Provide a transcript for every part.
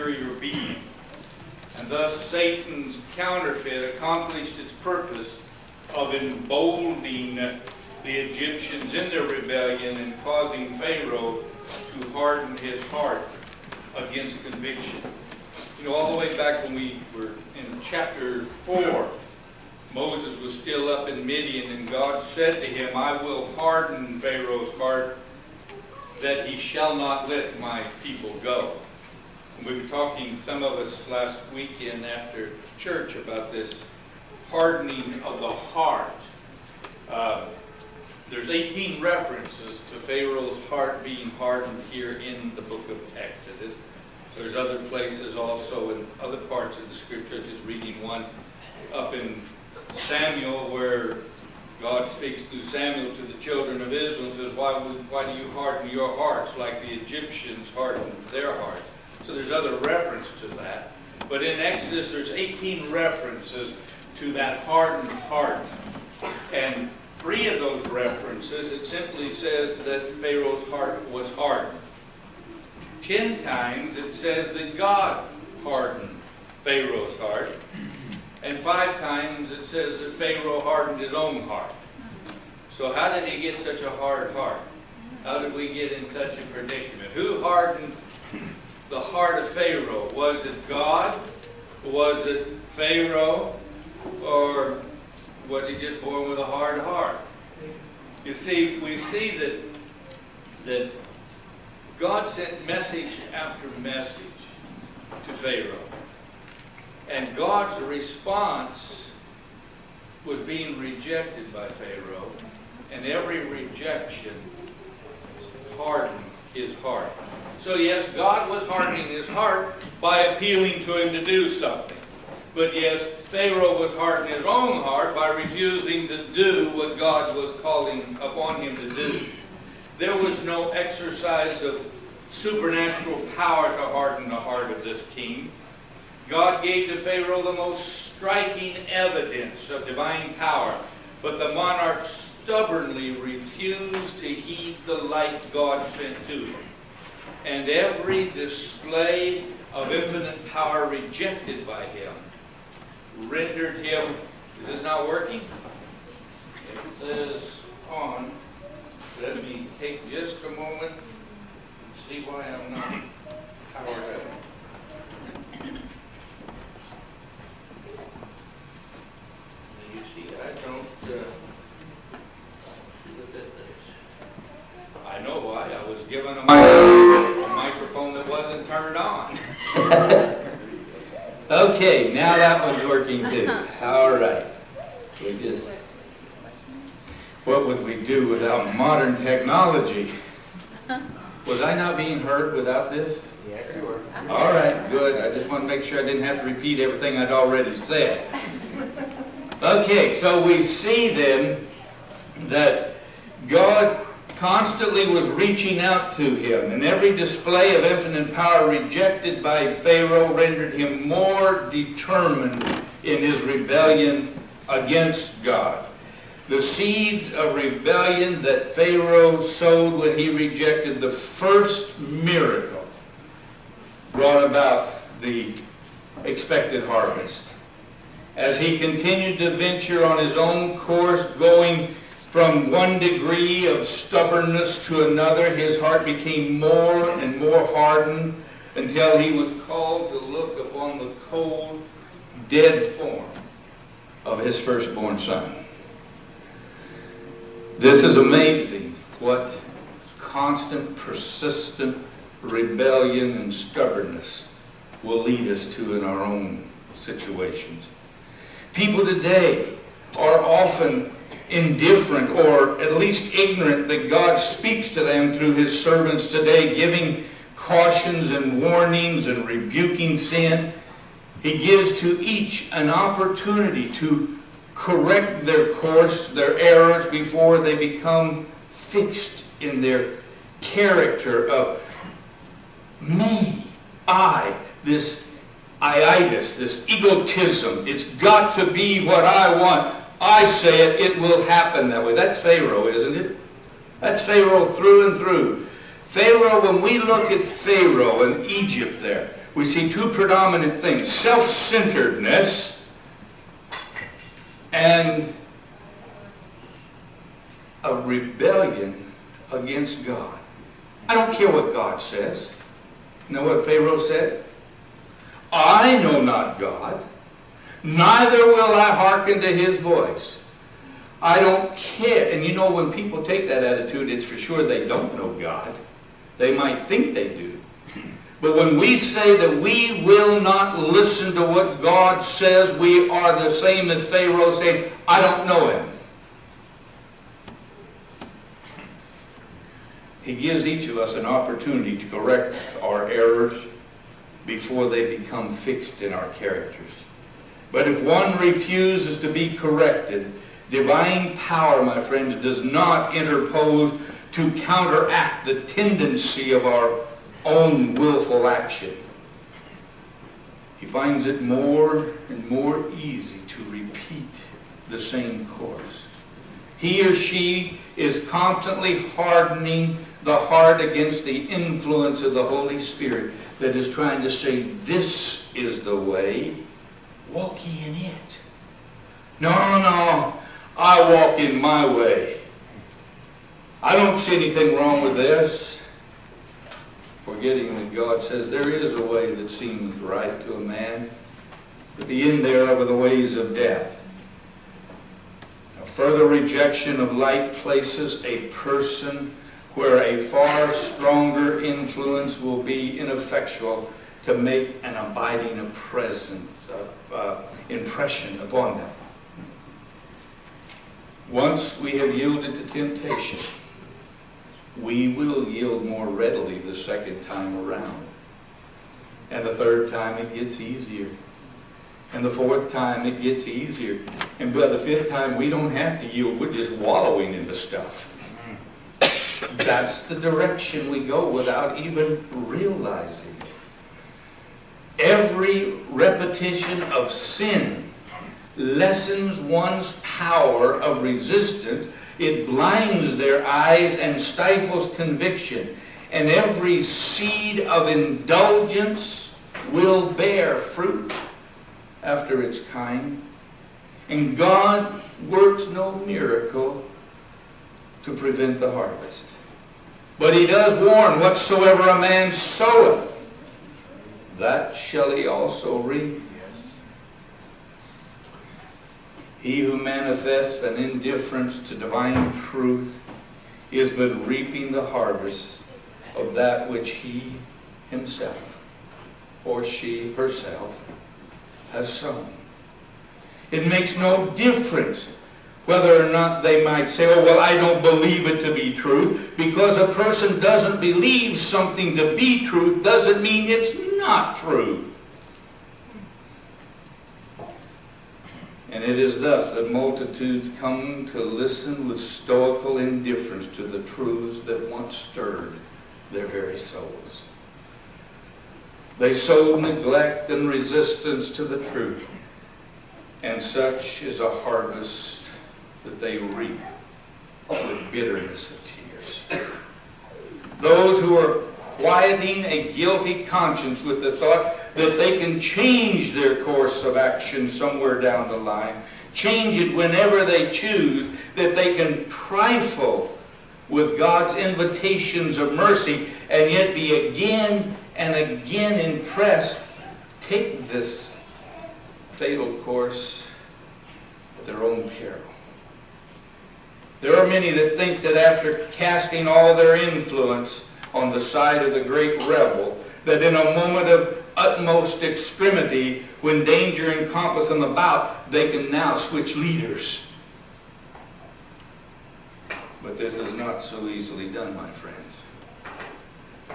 superior being. And thus Satan's counterfeit accomplished its purpose of emboldening the Egyptians in their rebellion and causing Pharaoh to harden his heart against conviction. You know, all the way back when we were in chapter 4, Moses was still up in Midian, and God said to him, I will harden Pharaoh's heart that he shall not let my people go. And we were talking, some of us last weekend after church, about this hardening of the heart. There's 18 references to Pharaoh's heart being hardened here in the book of Exodus. There's other places also in other parts of the scripture, just reading one up in Samuel where God speaks through Samuel to the children of Israel and says, why do you harden your hearts like the Egyptians hardened their hearts? So there's other reference to that. But in Exodus there's 18 references to that hardened heart. And 3 of those references, it simply says that Pharaoh's heart was hardened. 10 times it says that God hardened Pharaoh's heart. And 5 times it says that Pharaoh hardened his own heart. So how did he get such a hard heart? How did we get in such a predicament? Who hardened the heart of Pharaoh? Was it God? Was it Pharaoh? Or was he just born with a hard heart? You see, we see that God sent message after message to Pharaoh. And God's response was being rejected by Pharaoh. And every rejection hardened his heart. So yes, God was hardening his heart by appealing to him to do something. But yes, Pharaoh was hardening his own heart by refusing to do what God was calling upon him to do. There was no exercise of supernatural power to harden the heart of this king. God gave to Pharaoh the most striking evidence of divine power, but the monarch stubbornly refused to heed the light God sent to him. And every display of infinite power rejected by him rendered him... Is this not working? It says on. Let me take just a moment and see why I'm not powered up. You see, I don't see what that does. I know why. I was given a microphone that wasn't turned on. Okay, now that one's working too. All right. What would we do without modern technology? Was I not being heard without this? Yes, you were. All right, good. I just want to make sure I didn't have to repeat everything I'd already said. Okay, so we see then that God constantly was reaching out to him, and every display of infinite power rejected by Pharaoh rendered him more determined in his rebellion against God. The seeds of rebellion that Pharaoh sowed when he rejected the first miracle brought about the expected harvest. As he continued to venture on his own course, going from one degree of stubbornness to another, his heart became more and more hardened until he was called to look upon the cold, dead form of his firstborn son. This is amazing what constant, persistent rebellion and stubbornness will lead us to in our own situations. People today are often indifferent or at least ignorant that God speaks to them through his servants today, giving cautions and warnings and rebuking sin. He gives to each an opportunity to correct their course, their errors, before they become fixed in their character of me, I, this iitis, this egotism. It's got to be what I want. I say it, it will happen that way. That's Pharaoh, isn't it? That's Pharaoh through and through. Pharaoh, when we look at Pharaoh in Egypt there, we see two predominant things: self-centeredness and a rebellion against God. I don't care what God says. You know what Pharaoh said? I know not God, neither will I hearken to his voice. I don't care. And you know, when people take that attitude, it's for sure they don't know God. They might think they do. But when we say that we will not listen to what God says, we are the same as Pharaoh saying, I don't know him. He gives each of us an opportunity to correct our errors before they become fixed in our characters. But if one refuses to be corrected, divine power, my friends, does not interpose to counteract the tendency of our own willful action. He finds it more and more easy to repeat the same course. He or she is constantly hardening the heart against the influence of the Holy Spirit that is trying to say, this is the way, walk ye in it. No, I walk in my way. I don't see anything wrong with this. Forgetting that God says there is a way that seemeth right to a man, but the end thereof are the ways of death. A further rejection of light places a person where a far stronger influence will be ineffectual to make an abiding impression upon them. Once we have yielded to temptation, we will yield more readily the second time around. And the third time it gets easier. And the fourth time it gets easier. And by the fifth time we don't have to yield. We're just wallowing in the stuff. That's the direction we go without even realizing it. Every repetition of sin lessens one's power of resistance. It blinds their eyes and stifles conviction. And every seed of indulgence will bear fruit after its kind. And God works no miracle to prevent the harvest. But he does warn, whatsoever a man soweth, that shall he also reap. He who manifests an indifference to divine truth is but reaping the harvest of that which he himself or she herself has sown. It makes no difference whether or not they might say, oh, well, I don't believe it to be truth. Because a person doesn't believe something to be truth doesn't mean it's not truth. And it is thus that multitudes come to listen with stoical indifference to the truths that once stirred their very souls. They sow neglect and resistance to the truth, and such is a harvest that they reap with bitterness of tears. Those who are quieting a guilty conscience with the thought that they can change their course of action somewhere down the line, change it whenever they choose, that they can trifle with God's invitations of mercy and yet be again and again impressed, take this fatal course at their own peril. There are many that think that after casting all their influence on the side of the great rebel, that in a moment of utmost extremity, when danger encompasses them about, they can now switch leaders. But this is not so easily done, my friends.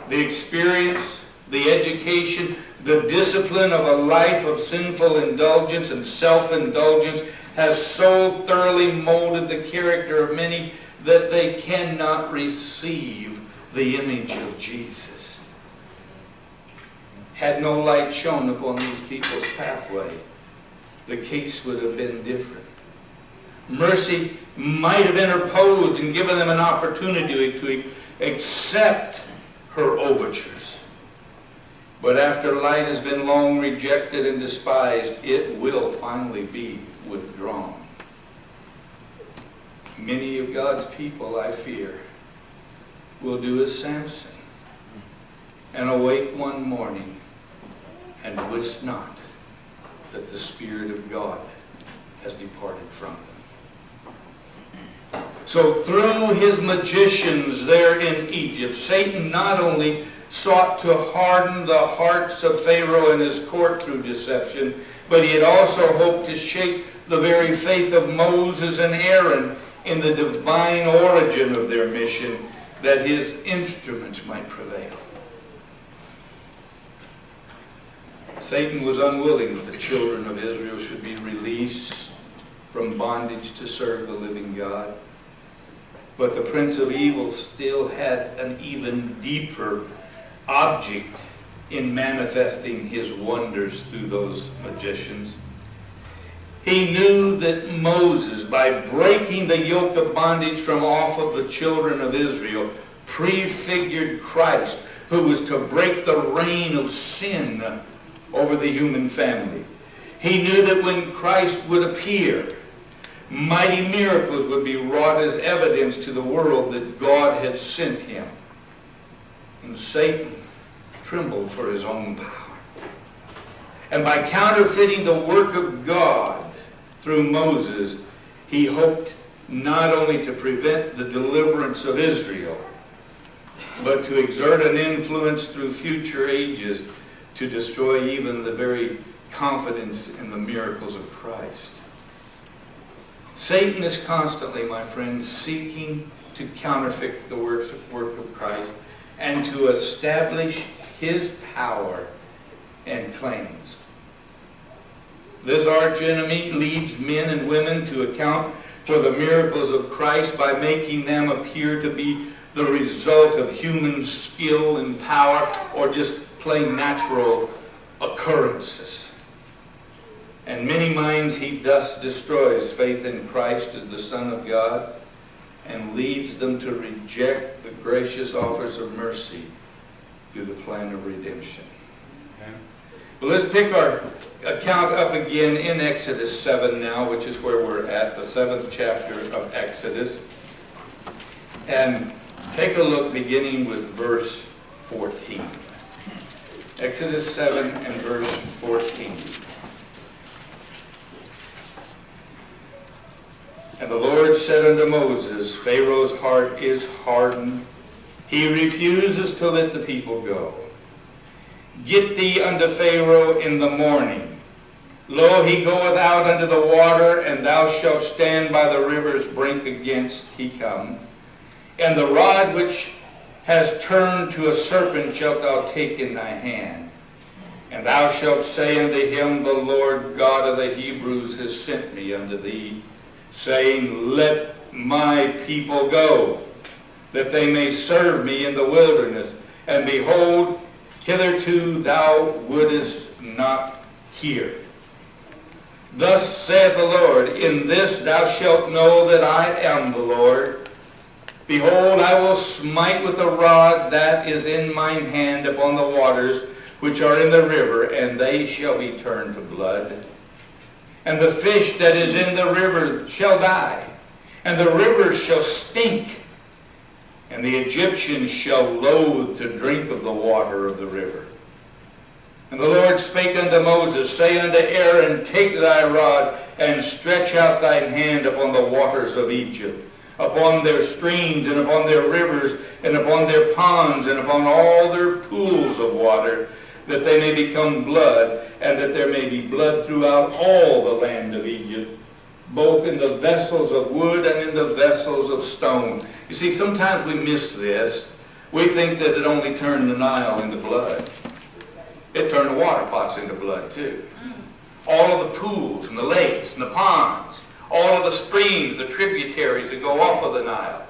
The experience, the education, the discipline of a life of sinful indulgence and self-indulgence has so thoroughly molded the character of many that they cannot receive the image of Jesus. Had no light shone upon these people's pathway, the case would have been different. Mercy might have interposed and given them an opportunity to accept her overtures. But after light has been long rejected and despised, it will finally be withdrawn. Many of God's people, I fear, will do as Samson and awake one morning and wist not that the Spirit of God has departed from them. So through his magicians there in Egypt, Satan not only sought to harden the hearts of Pharaoh and his court through deception, but he had also hoped to shake the very faith of Moses and Aaron in the divine origin of their mission, that his instruments might prevail. Satan was unwilling that the children of Israel should be released from bondage to serve the living God. But the prince of evil still had an even deeper object in manifesting his wonders through those magicians. He knew that Moses, by breaking the yoke of bondage from off of the children of Israel, prefigured Christ, who was to break the reign of sin over the human family. He knew that when Christ would appear, mighty miracles would be wrought as evidence to the world that God had sent him. And Satan trembled for his own power. And by counterfeiting the work of God through Moses, he hoped not only to prevent the deliverance of Israel, but to exert an influence through future ages to destroy even the very confidence in the miracles of Christ. Satan is constantly, my friends, seeking to counterfeit the work of Christ and to establish his power and claims. This archenemy leads men and women to account for the miracles of Christ by making them appear to be the result of human skill and power, or just plain natural occurrences. And many minds he thus destroys faith in Christ as the Son of God and leads them to reject the gracious offers of mercy through the plan of redemption. Okay. Well, let's pick our account up again in Exodus 7 now, which is where we're at, the 7th chapter of Exodus. And take a look beginning with verse 14. Exodus 7 and verse 14. And the Lord said unto Moses, Pharaoh's heart is hardened. He refuses to let the people go. Get thee unto Pharaoh in the morning. Lo, he goeth out unto the water, and thou shalt stand by the river's brink against he come. And the rod which has turned to a serpent shalt thou take in thy hand. And thou shalt say unto him, The Lord God of the Hebrews has sent me unto thee, saying, Let my people go, that they may serve me in the wilderness. And behold, hitherto thou wouldest not hear. Thus saith the Lord, In this thou shalt know that I am the Lord. Behold, I will smite with the rod that is in mine hand upon the waters which are in the river, and they shall be turned to blood. And the fish that is in the river shall die, and the river shall stink, and the Egyptians shall loathe to drink of the water of the river. And the Lord spake unto Moses, Say unto Aaron, Take thy rod, and stretch out thine hand upon the waters of Egypt, upon their streams, and upon their rivers, and upon their ponds, and upon all their pools of water, that they may become blood, and that there may be blood throughout all the land of Egypt, both in the vessels of wood and in the vessels of stone. You see, sometimes we miss this. We think that it only turned the Nile into blood. It turned the water pots into blood too. All of the pools and the lakes and the ponds, all of the streams, the tributaries that go off of the Nile.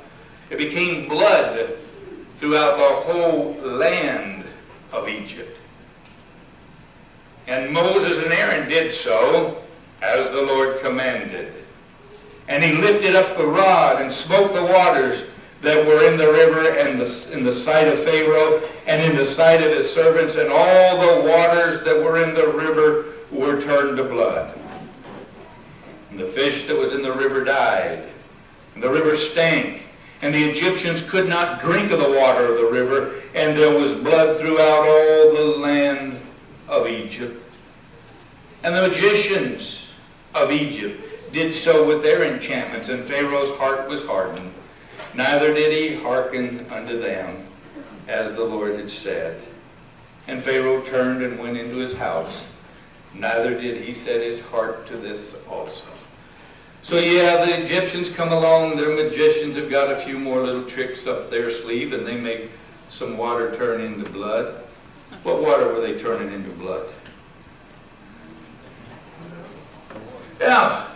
It became blood throughout the whole land of Egypt. And Moses and Aaron did so as the Lord commanded. And he lifted up the rod and smote the waters that were in the river and in the sight of Pharaoh and in the sight of his servants, and all the waters that were in the river were turned to blood. And the fish that was in the river died, and the river stank, and the Egyptians could not drink of the water of the river, and there was blood throughout all the land of Egypt. And the magicians of Egypt did so with their enchantments, and Pharaoh's heart was hardened. Neither did he hearken unto them, as the Lord had said. And Pharaoh turned and went into his house. Neither did he set his heart to this also. So yeah, the Egyptians come along, their magicians have got a few more little tricks up their sleeve, and they make some water turn into blood. What water were they turning into blood? Yeah,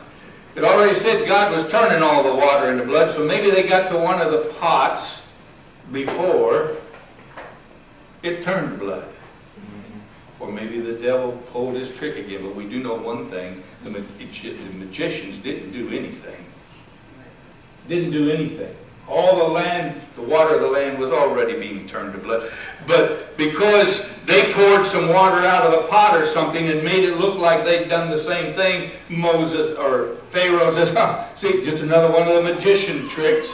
it already said God was turning all the water into blood, so maybe they got to one of the pots before it turned blood. Or maybe the devil pulled his trick again. But we do know one thing, the magicians didn't do anything. Didn't do anything. All the land, the water of the land was already being turned to blood. But because they poured some water out of a pot or something and made it look like they'd done the same thing, Moses or Pharaoh says, see, just another one of the magician tricks.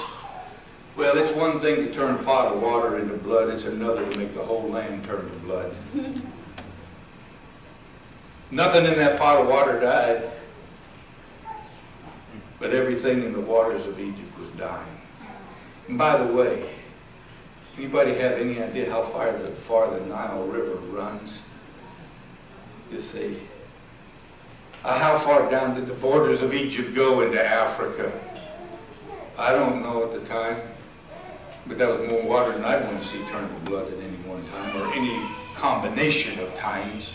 Well, it's one thing to turn a pot of water into blood. It's another to make the whole land turn to blood. Nothing in that pot of water died, but everything in the waters of Egypt was dying. And by the way, anybody have any idea how far the Nile River runs? You see, how far down did the borders of Egypt go into Africa? I don't know at the time, but that was more water than I'd want to see turn to blood at any one time, or any combination of times.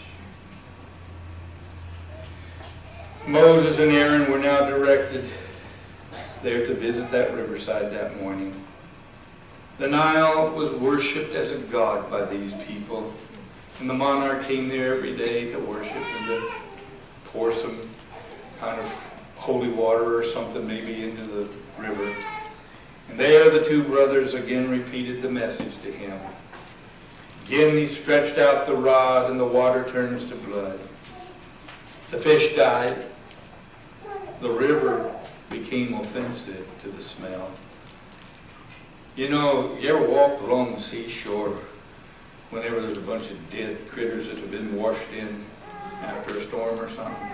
Moses and Aaron were now directed there to visit that riverside that morning. The Nile was worshipped as a god by these people, and the monarch came there every day to worship and to pour some kind of holy water or something maybe into the river. And there the two brothers again repeated the message to him. Again he stretched out the rod, and the water turns to blood. The fish died. The river became offensive to the smell. You know, you ever walked along the seashore whenever there's a bunch of dead critters that have been washed in after a storm or something?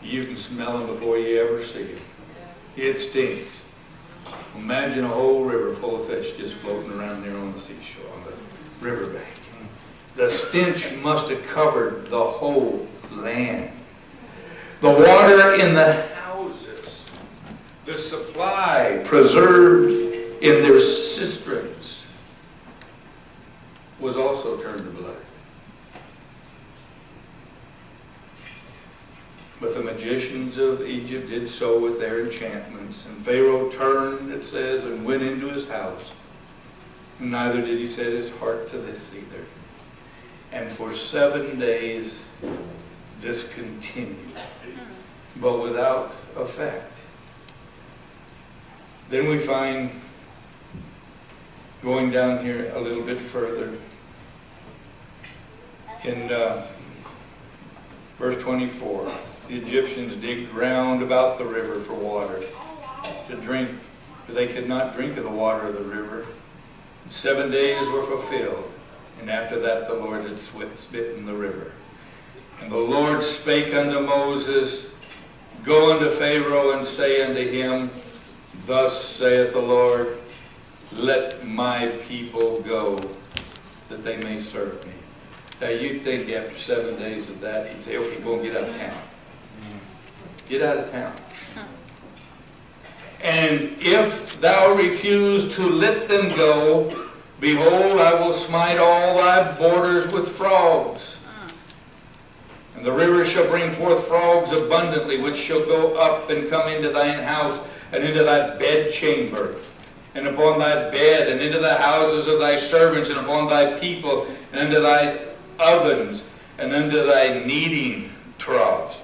You can smell them before you ever see them. It stinks. Imagine a whole river full of fish just floating around there on the seashore, on the riverbank. The stench must have covered the whole land. The water in the houses, the supply preserved in their cisterns, was also turned to blood. But the magicians of Egypt did so with their enchantments. And Pharaoh turned, it says, and went into his house. Neither did he set his heart to this either. And for 7 days this continued, but without effect. Then we find, going down here a little bit further, in verse 24, the Egyptians digged round about the river for water to drink, for they could not drink of the water of the river. 7 days were fulfilled, and after that the Lord had smitten the river. And the Lord spake unto Moses, Go unto Pharaoh and say unto him, Thus saith the Lord, Let my people go, that they may serve me. Now you'd think after 7 days of that, he'd say, okay, go and get out of town. Get out of town. And if thou refuse to let them go, behold, I will smite all thy borders with frogs. And the river shall bring forth frogs abundantly, which shall go up and come into thine house, and into thy bedchamber, and upon thy bed, and into the houses of thy servants, and upon thy people, and into thy ovens, and into thy kneading troughs.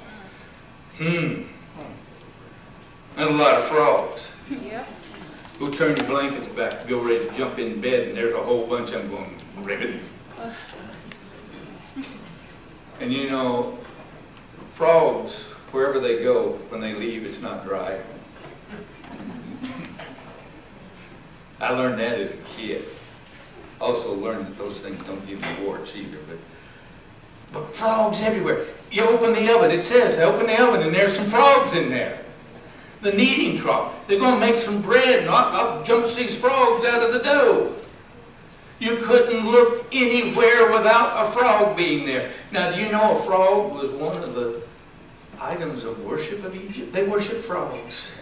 And a lot of frogs. Yep. Go turn your blankets back, go ready to jump in bed, and there's a whole bunch of them going, ribbit. And you know, frogs, wherever they go, when they leave, it's not dry. I learned that as a kid. Also learned that those things don't give you warts either. But frogs everywhere. You open the oven, it says, open the oven, and there's some frogs in there. The kneading trough. They're going to make some bread, and up jumps these frogs out of the dough. You couldn't look anywhere without a frog being there. Now, do you know a frog was one of the items of worship of Egypt? They worshiped frogs.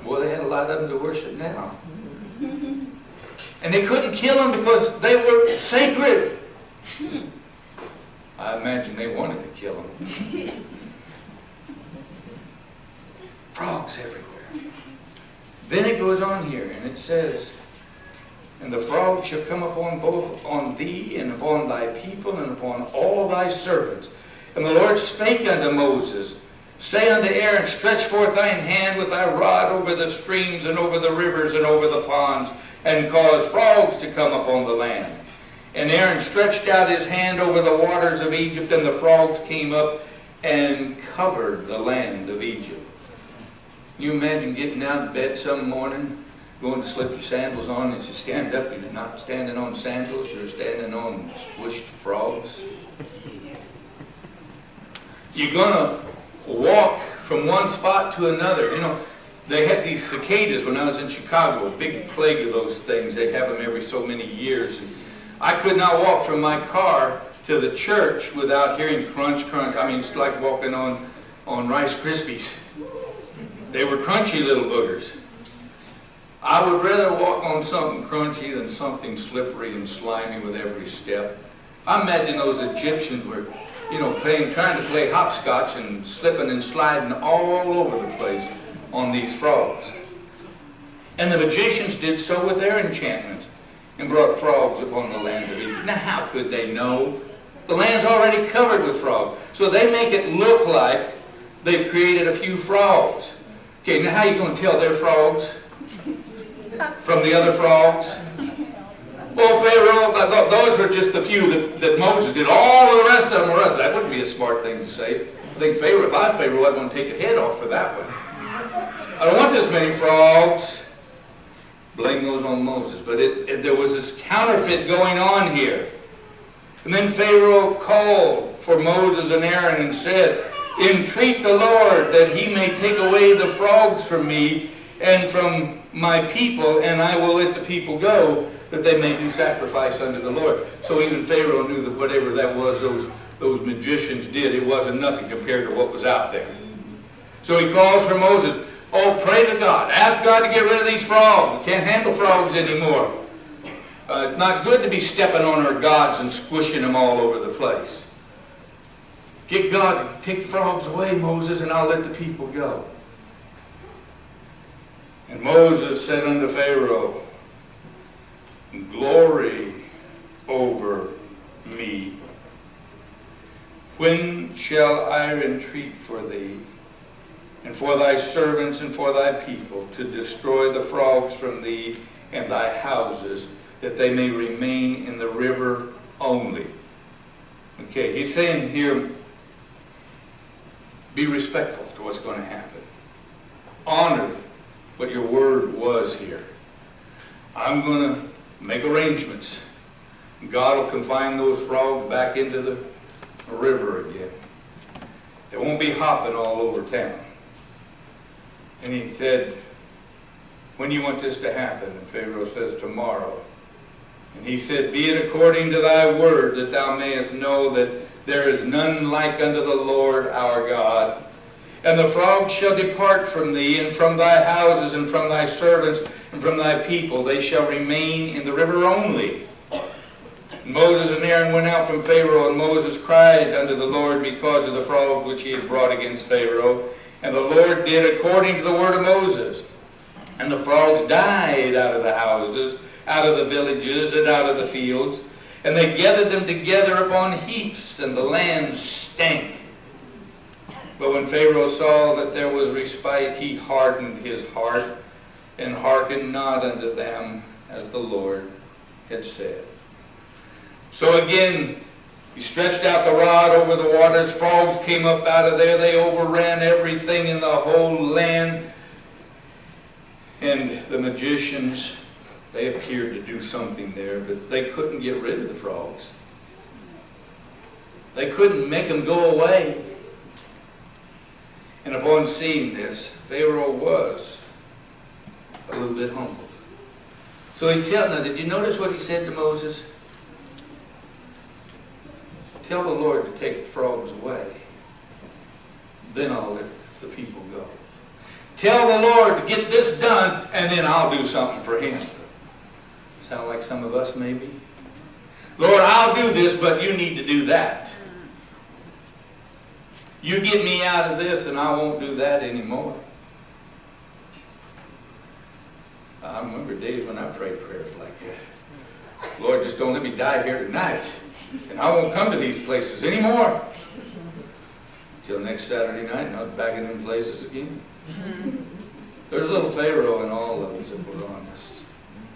Boy, they had a lot of them to worship now. And they couldn't kill them because they were sacred. I imagine they wanted to kill them. Frogs everywhere. Then it goes on here, and it says, and the frog shall come upon both on thee and upon thy people and upon all thy servants. And the Lord spake unto Moses, say unto Aaron, stretch forth thine hand with thy rod over the streams and over the rivers and over the ponds, and cause frogs to come upon the land. And Aaron stretched out his hand over the waters of Egypt, and the frogs came up and covered the land of Egypt. You imagine getting out of bed some morning, going to slip your sandals on, as you stand up, you're not standing on sandals, you're standing on squished frogs. You're going to walk from one spot to another. You know, they had these cicadas when I was in Chicago, a big plague of those things. They have them every so many years. And I could not walk from my car to the church without hearing crunch, crunch. I mean, it's like walking on Rice Krispies. They were crunchy little boogers. I would rather walk on something crunchy than something slippery and slimy with every step. I imagine those Egyptians were, you know, trying to play hopscotch and slipping and sliding all over the place on these frogs. And the magicians did so with their enchantments and brought frogs upon the land of Egypt. Now, how could they know? The land's already covered with frogs. So they make it look like they've created a few frogs. Okay, now how are you going to tell they're frogs from the other frogs? Well, Pharaoh, those were just the few that Moses did. All of the rest of them were others. That wouldn't be a smart thing to say. I think Pharaoh, if I was Pharaoh, I'd want to take a head off for that one. I don't want this many frogs. Blame goes on Moses. But there was this counterfeit going on here. And then Pharaoh called for Moses and Aaron and said, entreat the Lord that he may take away the frogs from me and from my people, and I will let the people go, that they may do sacrifice unto the Lord. So even Pharaoh knew that whatever that was those magicians did, it wasn't nothing compared to what was out there. So he calls for Moses, oh, pray to God. Ask God to get rid of these frogs. We can't handle frogs anymore. It's not good to be stepping on our gods and squishing them all over the place. Get God to take the frogs away, Moses, and I'll let the people go. And Moses said unto Pharaoh, glory over me. When shall I entreat for thee, and for thy servants and for thy people, to destroy the frogs from thee and thy houses, that they may remain in the river only? Okay, he's saying here, be respectful to what's going to happen. Honor what your word was here. I'm going to make arrangements. God will confine those frogs back into the river again. They won't be hopping all over town. And he said, when do you want this to happen? And Pharaoh says, tomorrow. And he said, be it according to thy word, that thou mayest know that there is none like unto the Lord our God. And the frogs shall depart from thee, and from thy houses, and from thy servants, and from thy people. They shall remain in the river only. And Moses and Aaron went out from Pharaoh, and Moses cried unto the Lord because of the frogs which he had brought against Pharaoh. And the Lord did according to the word of Moses. And the frogs died out of the houses, out of the villages, and out of the fields. And they gathered them together upon heaps, and the land stank. But when Pharaoh saw that there was respite, he hardened his heart and hearkened not unto them, as the Lord had said. So again, he stretched out the rod over the waters. Frogs came up out of there. They overran everything in the whole land. And the magicians, they appeared to do something there, but they couldn't get rid of the frogs. They couldn't make them go away. And upon seeing this, Pharaoh was a little bit humbled. So he tells them, did you notice what he said to Moses? Tell the Lord to take the frogs away. Then I'll let the people go. Tell the Lord to get this done, and then I'll do something for him. Sound like some of us maybe? Lord, I'll do this, but you need to do that. You get me out of this, and I won't do that anymore. I remember days when I prayed prayers like that. Lord, just don't let me die here tonight. And I won't come to these places anymore. Till next Saturday night, and I was back in them places again. There's a little Pharaoh in all of us, if we're honest.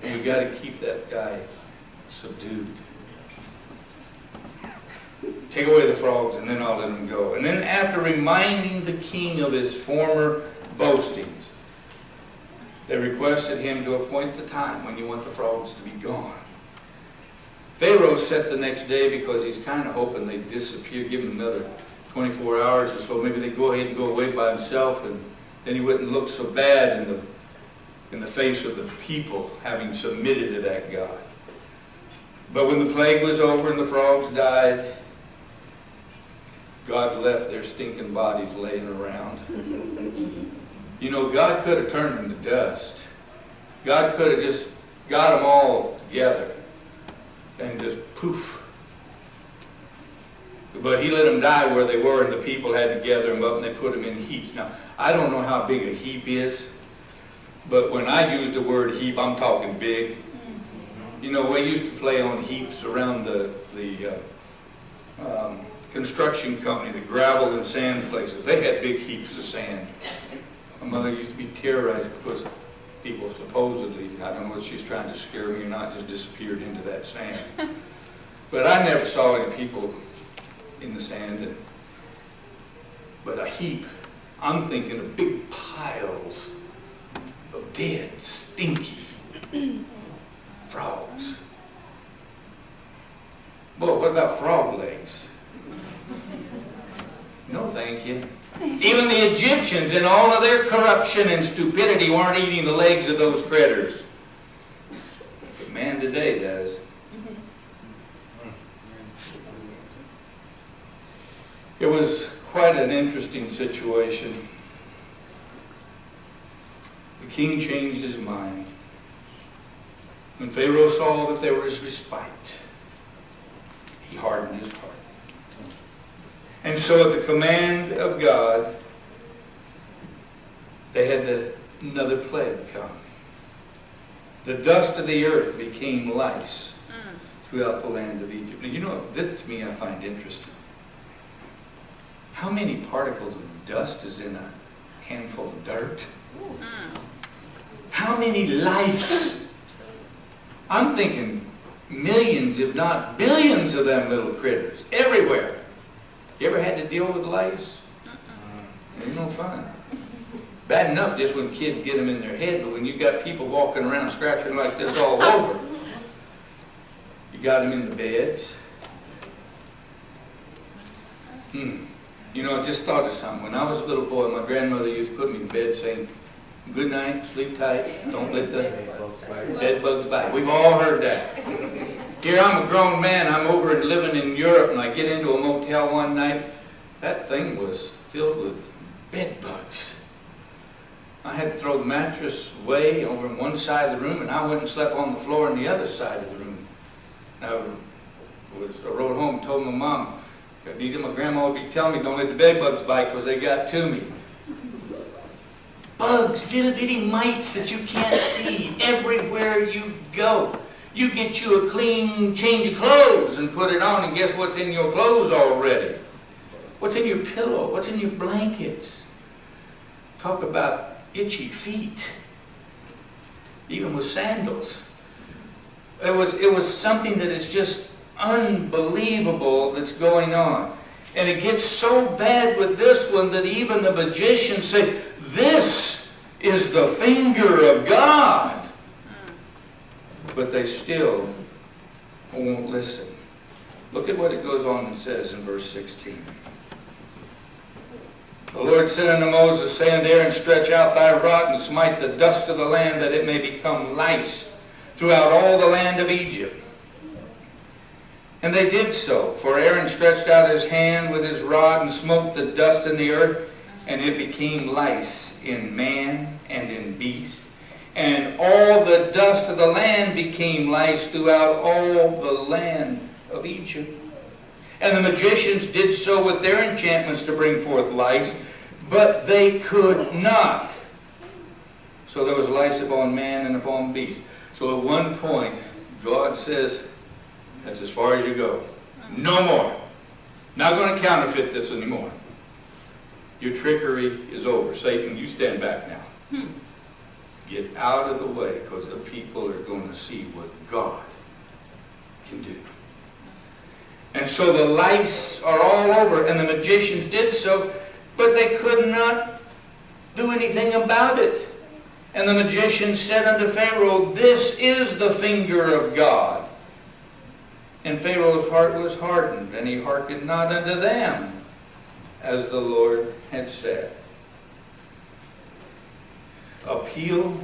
And we've got to keep that guy subdued. Take away the frogs, and then I'll let him go. And then after reminding the king of his former boastings, they requested him to appoint the time when you want the frogs to be gone. Pharaoh set the next day because he's kind of hoping they disappear, give him another 24 hours or so. Maybe they'd go ahead and go away by himself, and then he wouldn't look so bad in the face of the people having submitted to that God. But when the plague was over and the frogs died, God left their stinking bodies laying around. You know, God could have turned them to dust. God could have just got them all together and just poof. But he let them die where they were, and the people had to gather them up, and they put them in heaps. Now, I don't know how big a heap is, but when I use the word heap, I'm talking big. You know, we used to play on heaps around the construction company, the gravel and sand places. They had big heaps of sand. My mother used to be terrorized because people supposedly, I don't know if she's trying to scare me or not, just disappeared into that sand. But I never saw any people in the sand. But a heap, I'm thinking of big piles of dead, stinky frogs. Boy, what about frog legs? No, thank you. Even the Egyptians, in all of their corruption and stupidity, weren't eating the legs of those critters. But man today does. It was quite an interesting situation. The king changed his mind. When Pharaoh saw that there was respite, he hardened his heart. And so at the command of God, they had another plague come. The dust of the earth became lice throughout the land of Egypt. Now, you know, this to me I find interesting. How many particles of dust is in a handful of dirt? How many lice? I'm thinking millions, if not billions of them little critters everywhere. You ever had to deal with lice? It's no fun. Bad enough just when kids get them in their head, but when you got people walking around scratching like this all over, you got them in the beds. You know, I just thought of something. When I was a little boy, my grandmother used to put me in bed saying, "Good night, sleep tight, don't let the bed bugs bite." We've all heard that. Here I'm a grown man, I'm over and living in Europe, and I get into a motel one night. That thing was filled with bed bugs. I had to throw the mattress away over on one side of the room, and I went and slept on the floor on the other side of the room. Now, I rode home and told my mom, I needed my grandma would be telling me, don't let the bed bugs bite because they got to me. Bugs, little bitty mites that you can't see everywhere you go. You get you a clean change of clothes and put it on, and guess what's in your clothes already? What's in your pillow? What's in your blankets? Talk about itchy feet, even with sandals. It was something that is just unbelievable that's going on. And it gets so bad with this one that even the magicians say, this is the finger of God. But they still won't listen. Look at what it goes on and says in verse 16. The Lord said unto Moses, say unto Aaron, stretch out thy rod and smite the dust of the land, that it may become lice throughout all the land of Egypt. And they did so, for Aaron stretched out his hand with his rod and smote the dust in the earth, and it became lice in man and in beast. And all the dust of the land became lice throughout all the land of Egypt. And the magicians did so with their enchantments to bring forth lice, but they could not. So there was lice upon man and upon beast. So at one point, God says, that's as far as you go. No more. Not going to counterfeit this anymore. Your trickery is over. Satan, you stand back now. Get out of the way, because the people are going to see what God can do. And so the lice are all over, and the magicians did so, but they could not do anything about it. And the magicians said unto Pharaoh, this is the finger of God. And Pharaoh's heart was hardened, and he hearkened not unto them, as the Lord had said. Appeal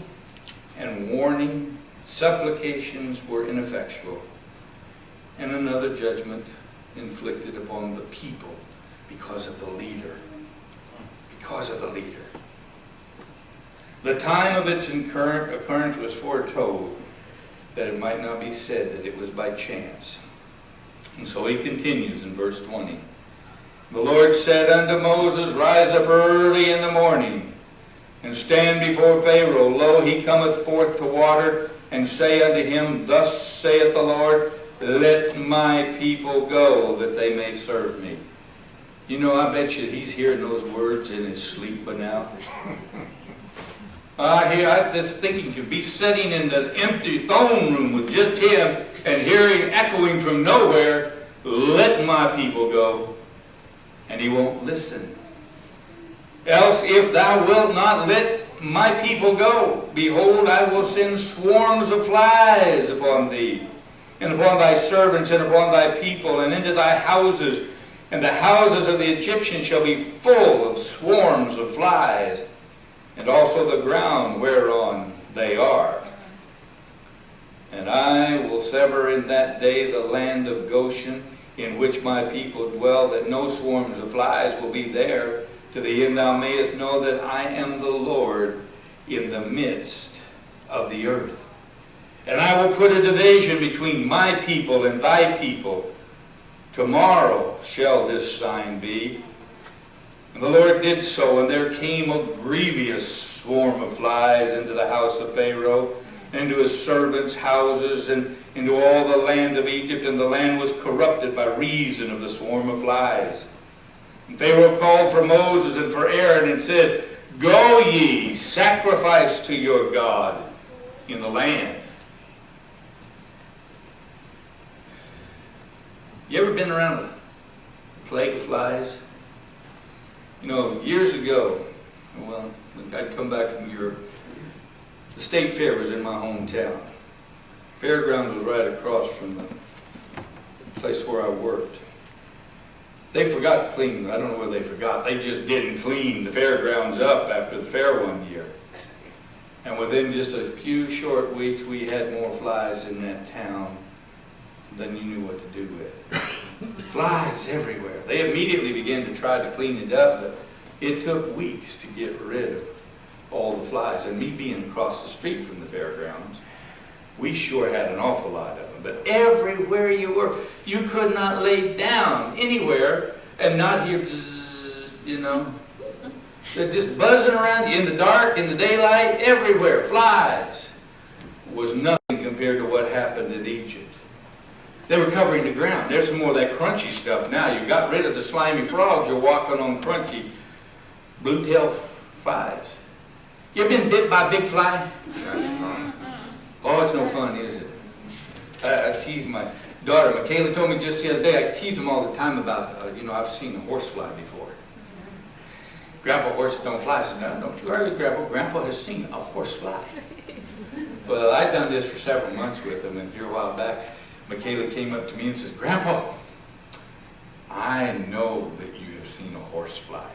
and warning, supplications were ineffectual, and another judgment inflicted upon the people because of the leader. Because of the leader. The time of its occurrence was foretold, that it might not be said that it was by chance. And so he continues in verse 20. The Lord said unto Moses, rise up early in the morning, and stand before Pharaoh. Lo, he cometh forth to water, and say unto him, thus saith the Lord, let my people go, that they may serve me. You know, I bet you he's hearing those words in his sleep by now. I just think he could be sitting in the empty throne room with just him and hearing echoing from nowhere, let my people go. And he won't listen. Else, if thou wilt not let my people go, behold, I will send swarms of flies upon thee, and upon thy servants, and upon thy people, and into thy houses. And the houses of the Egyptians shall be full of swarms of flies, and also the ground whereon they are. And I will sever in that day the land of Goshen, in which my people dwell, that no swarms of flies will be there, to the end thou mayest know that I am the Lord in the midst of the earth. And I will put a division between my people and thy people. Tomorrow shall this sign be. And the Lord did so, and there came a grievous swarm of flies into the house of Pharaoh, into his servants' houses, and into all the land of Egypt, and the land was corrupted by reason of the swarm of flies. And Pharaoh called for Moses and for Aaron and said, go ye, sacrifice to your God in the land. You ever been around a plague of flies? You know, years ago, well, I'd come back from Europe. The state fair was in my hometown. Fairground was right across from the place where I worked. They forgot to clean, I don't know whether they forgot, they just didn't clean the fairgrounds up after the fair one year. And within just a few short weeks, we had more flies in that town than you knew what to do with. Flies everywhere. They immediately began to try to clean it up, but it took weeks to get rid of all the flies. And me being across the street from the fairgrounds, we sure had an awful lot of them. But everywhere you were, you could not lay down anywhere and not hear bzzz, you know. They're just buzzing around you in the dark, in the daylight, everywhere. Flies was nothing compared to what happened in Egypt. They were covering the ground. There's some more of that crunchy stuff now. You got rid of the slimy frogs. You're walking on crunchy blue-tailed flies. You ever been bit by a big fly? Oh, it's no fun, is it? I tease my daughter. Michaela told me just the other day, I tease them all the time about, I've seen a horse fly before. Grandpa, horses don't fly. I said, no, don't you argue, Grandpa. Grandpa has seen a horse fly. Well, I'd done this for several months with him, and here a while back, Michaela came up to me and says, Grandpa, I know that you have seen a horse fly.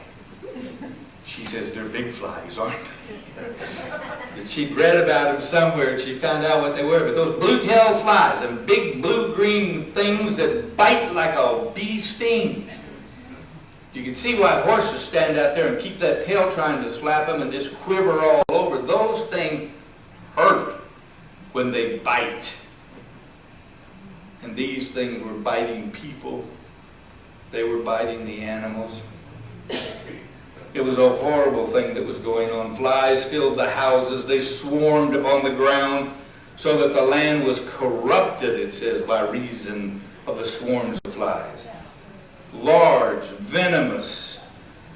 She says, they're big flies, aren't they? And she'd read about them somewhere, and she found out what they were. But those blue-tailed flies, and big blue-green things that bite like a bee stings. You can see why horses stand out there and keep that tail trying to slap them and just quiver all over. Those things hurt when they bite. And these things were biting people. They were biting the animals. It was a horrible thing that was going on. Flies filled the houses. They swarmed upon the ground so that the land was corrupted, it says, by reason of the swarms of flies. Large, venomous,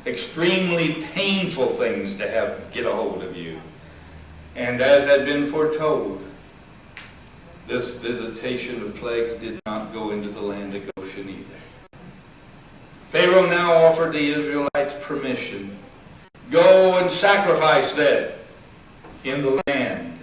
extremely painful things to get a hold of you. And as had been foretold, this visitation of plagues did not go into the land of Goshen either. Pharaoh now offered the Israelites permission. Go and sacrifice them in the land.